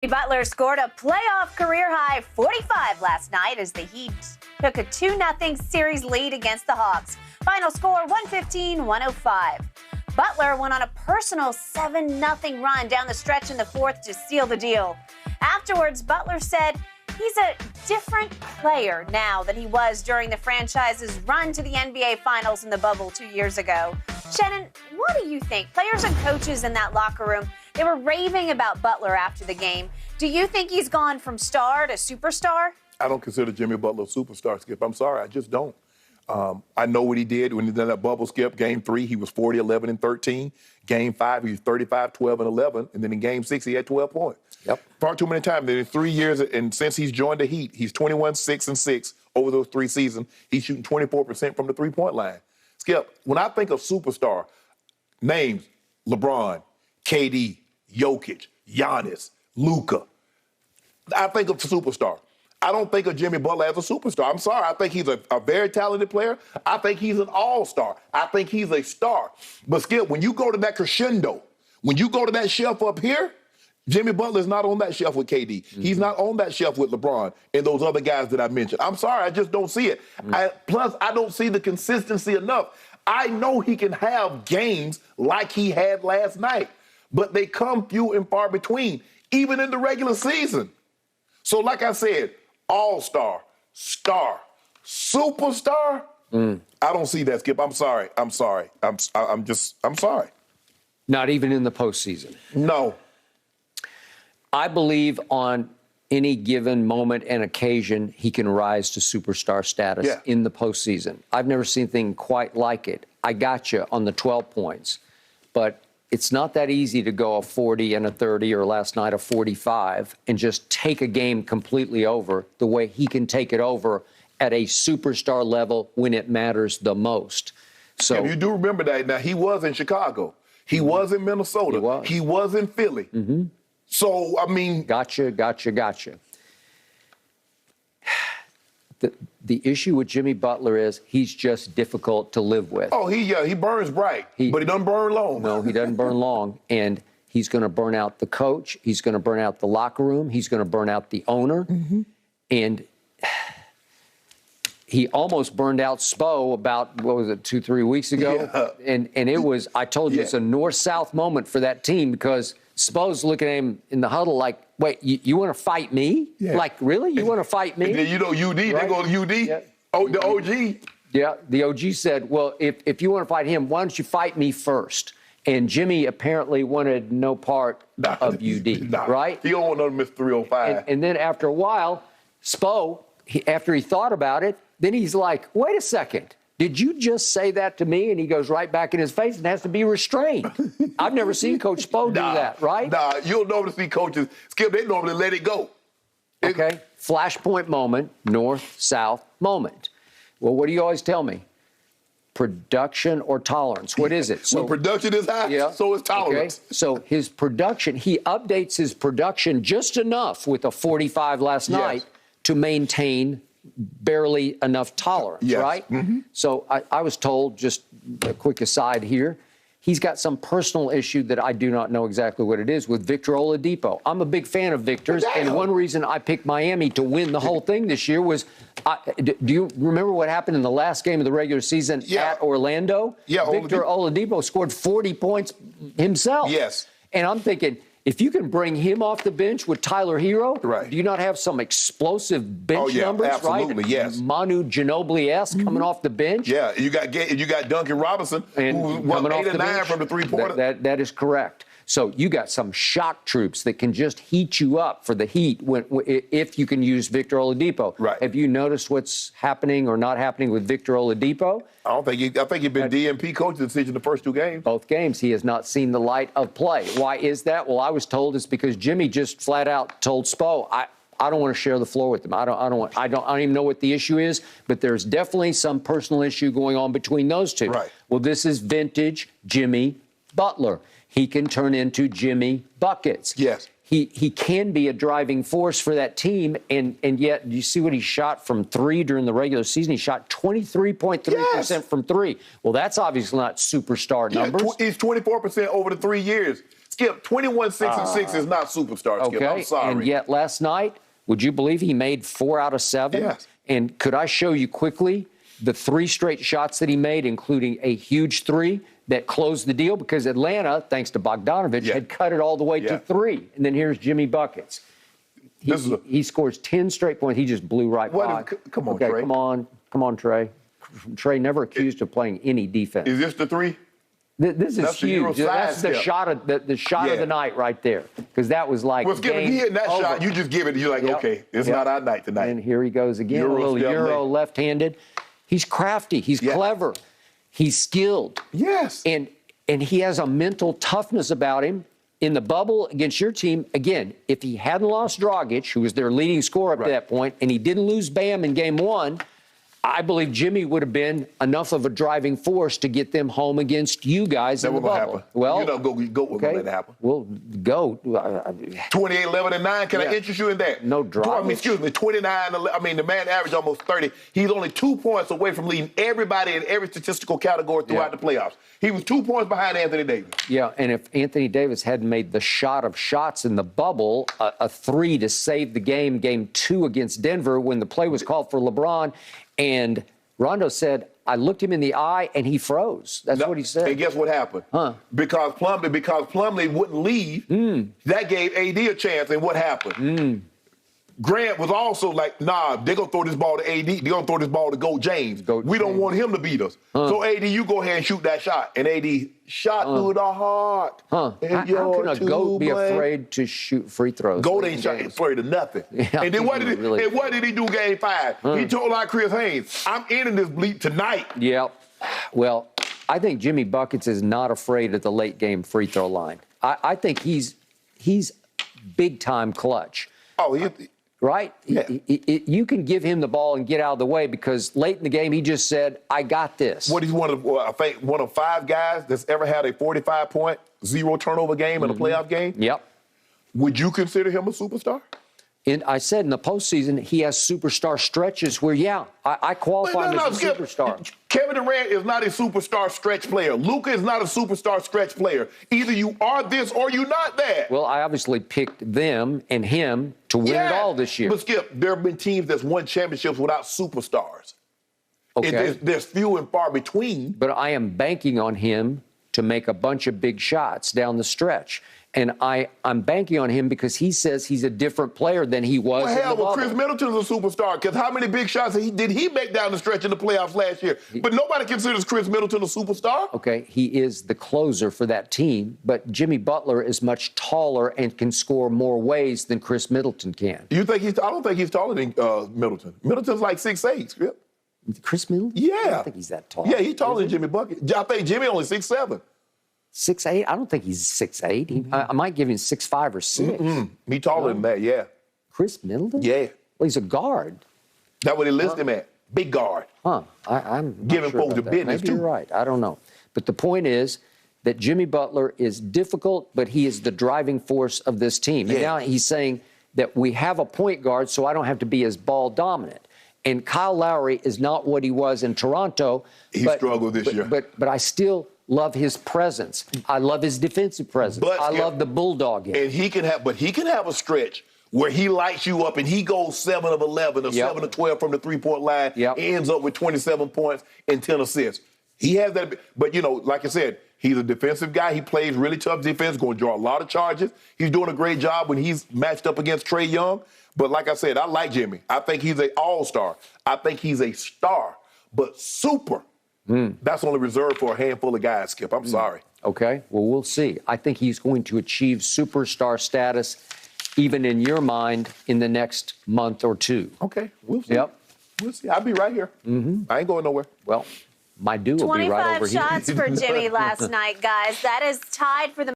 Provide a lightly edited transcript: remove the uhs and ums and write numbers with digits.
Jimmy Butler scored a playoff career-high 45 last night as the Heat took a 2-0 series lead against the Hawks. Final score 115-105. Butler went on a personal 7-0 run down the stretch in the fourth to seal the deal. Afterwards, Butler said he's a different player now than he was during the franchise's run to the NBA Finals in the bubble 2 years ago. Shannon, what do you think? Players and coaches in that locker room, they were raving about Butler after the game. Do you think he's gone from star to superstar? I don't consider Jimmy Butler a superstar, Skip. I'm sorry, I just don't. I know what he did when he did that bubble, Skip. Game 3, he was 40, 11, and 13. Game 5, he was 35, 12, and 11. And then in Game 6, he had 12 points. Yep. Far too many times. In 3 years, and since he's joined the Heat, he's 21, 6, and 6 over those 3 seasons. He's shooting 24% from the three-point line. Skip, when I think of superstar, names LeBron, KD, Jokic, Giannis, Luka. I think of superstar. I don't think of Jimmy Butler as a superstar. I'm sorry. I think he's a very talented player. I think he's an all-star. I think he's a star. But, Skip, when you go to that crescendo, when you go to that shelf up here, Jimmy Butler is not on that shelf with KD. Mm-hmm. He's not on that shelf with LeBron and those other guys that I mentioned. I'm sorry. I just don't see it. Mm-hmm. Plus, I don't see the consistency enough. I know he can have games like he had last night, but they come few and far between, even in the regular season. So, like I said, all-star, star, superstar, I don't see that, Skip. I'm sorry. I'm sorry. I'm sorry. Not even in the postseason. No. I believe on any given moment and occasion, he can rise to superstar status in the postseason. I've never seen anything quite like it. I got you on the 12 points, but it's not that easy to go a 40 and a 30 or last night a 45 and just take a game completely over the way he can take it over at a superstar level when it matters the most. So you do remember that. Now, he was in Chicago. He was in Minnesota. He was in Philly. Mm-hmm. So, I mean. Gotcha. The issue with Jimmy Butler is he's just difficult to live with. Oh, he burns bright, but he doesn't burn long. No, he doesn't burn long. And he's going to burn out the coach. He's going to burn out the locker room. He's going to burn out the owner. Mm-hmm. And he almost burned out Spo about, 2-3 weeks ago? Yeah. And it was, I told you, it's a north-south moment for that team because Spo's looking at him in the huddle like, wait, you want to fight me? Yeah. Like, really? You want to fight me? And then, UD, right? They go to UD. Yeah. Oh, the OG. Yeah, the OG said, well, if you want to fight him, why don't you fight me first? And Jimmy apparently wanted no part of UD, right? He don't want no Mr. 305. And then after a while, Spo, after he thought about it, then he's like, wait a second. Did you just say that to me? And he goes right back in his face and has to be restrained. I've never seen Coach Spo do that, right? Nah, you'll normally see coaches, Skip, they normally let it go. Okay, flashpoint moment, north-south moment. Well, what do you always tell me? Production or tolerance? What is it? So, when production is high, so is tolerance. Okay. So his production, he updates his production just enough with a 45 last night to maintain barely enough tolerance, right? Mm-hmm. So I was told, just a quick aside here, he's got some personal issue that I do not know exactly what it is with Victor Oladipo. I'm a big fan of Victor's, and one reason I picked Miami to win the whole thing this year was, do you remember what happened in the last game of the regular season at Orlando? Yeah, Victor Oladipo scored 40 points himself. Yes. And I'm thinking, if you can bring him off the bench with Tyler Hero, do you not have some explosive bench numbers, absolutely, right? Yes. Manu Ginobili-esque coming off the bench. Yeah, you got Duncan Robinson, who was 8 and 9 from the three-pointer. That is correct. So you got some shock troops that can just heat you up for the Heat if you can use Victor Oladipo. Right. Have you noticed what's happening or not happening with Victor Oladipo? I think he's been DNP coach decision the first 2 games. Both games, he has not seen the light of play. Why is that? Well, I was told it's because Jimmy just flat out told Spo, I don't want to share the floor with him. I don't even know what the issue is, but there's definitely some personal issue going on between those two. Right. Well, this is vintage Jimmy Butler. He can turn into Jimmy Buckets. Yes. He can be a driving force for that team, and yet, do you see what he shot from 3 during the regular season? He shot 23.3% from 3. Well, that's obviously not superstar numbers. He's 24% over the 3 years. Skip, 21, 6, and 6 is not superstar, Skip. I'm sorry. And yet last night, would you believe he made 4 out of 7? Yes. And could I show you quickly the 3 straight shots that he made, including a huge 3 that closed the deal because Atlanta, thanks to Bogdanovich, had cut it all the way to 3. And then here's Jimmy Buckets. He scores 10 straight points. He just blew right by. Come on, Trey. Come on, Trey. Trey never accused of playing any defense. Is this the 3? This is huge. That's the shot of the night right there, because that was like. Well, Skip, if he hitting that shot, you just give it. You're like, okay, it's not our night tonight. And here he goes again, a little Euro left-handed. He's crafty. He's clever. He's skilled. Yes. And he has a mental toughness about him. In the bubble against your team, again, if he hadn't lost Dragic, who was their leading scorer up to that point, and he didn't lose Bam in game 1, I believe Jimmy would have been enough of a driving force to get them home against you guys in the bubble. Happen. Well, you know, go with let that happen. Well, go. 28, 11, and 9. Can I interest you in that? No drama. Excuse me, 29. I mean, the man averaged almost 30. He's only 2 points away from leading everybody in every statistical category throughout the playoffs. He was 2 points behind Anthony Davis. Yeah, and if Anthony Davis hadn't made the shot of shots in the bubble, a 3 to save the game 2 against Denver when the play was called for LeBron, and Rondo said, I looked him in the eye and he froze. That's what he said. And guess what happened? Because Plumlee wouldn't leave, that gave AD a chance. And what happened? Grant was also like, nah, they're going to throw this ball to AD. They're going to throw this ball to James. We don't want him to beat us. So, AD, you go ahead and shoot that shot. And AD shot through the heart. How can a GOAT be afraid to shoot free throws? GOAT ain't afraid of nothing. And then what did he do game 5? He told like Chris Haynes, I'm ending this bleep tonight. Yeah. Well, I think Jimmy Buckets is not afraid of the late game free throw line. I think he's big time clutch. Right? Yeah. You can give him the ball and get out of the way, because late in the game he just said, I got this. He's one of 5 guys that's ever had a 45-point, 0 turnover game in a playoff game. Yep. Would you consider him a superstar? And I said in the postseason, he has superstar stretches where, I qualify him as a superstar. Kevin Durant is not a superstar stretch player. Luka is not a superstar stretch player. Either you are this or you're not that. Well, I obviously picked them and him to win it all this year. But, Skip, there have been teams that's won championships without superstars. Okay. There's few and far between. But I am banking on him to make a bunch of big shots down the stretch. And I'm banking on him because he says he's a different player than he was in the bubble. Chris Middleton's a superstar, because how many big shots did he make down the stretch in the playoffs last year? But nobody considers Chris Middleton a superstar. Okay, he is the closer for that team, but Jimmy Butler is much taller and can score more ways than Chris Middleton can. I don't think he's taller than Middleton. Middleton's like 6'8", Skip. Chris Middleton? Yeah. I don't think he's that tall. Yeah, he's taller than Jimmy Bucket. I think Jimmy only 6'7". 6'8"? I don't think he's 6'8". I might give him 6'5" or 6. He taller than that, yeah. Chris Middleton? Yeah. Well, he's a guard. That's what they list him at. Big guard. I'm giving sure folks the business, Maybe too. You're right. I don't know. But the point is that Jimmy Butler is difficult, but he is the driving force of this team. Yeah. And now he's saying that we have a point guard, so I don't have to be as ball dominant. And Kyle Lowry is not what he was in Toronto. He struggled this year. But I still love his presence. I love his defensive presence. I love the bulldog in him. And he can have a stretch where he lights you up and he goes 7 of 11 or 7 of 12 from the three-point line, ends up with 27 points and 10 assists. He has that, but like I said, he's a defensive guy. He plays really tough defense, going to draw a lot of charges. He's doing a great job when he's matched up against Trae Young. But like I said, I like Jimmy. I think he's an all-star. I think he's a star, but super. That's only reserved for a handful of guys, Skip. I'm sorry. Okay, well, we'll see. I think he's going to achieve superstar status, even in your mind, in the next month or 2. Okay, we'll see. We'll see. I'll be right here. I ain't going nowhere. Well, my dude will be right over here. 25 shots for Jimmy last night, guys. That is tied for the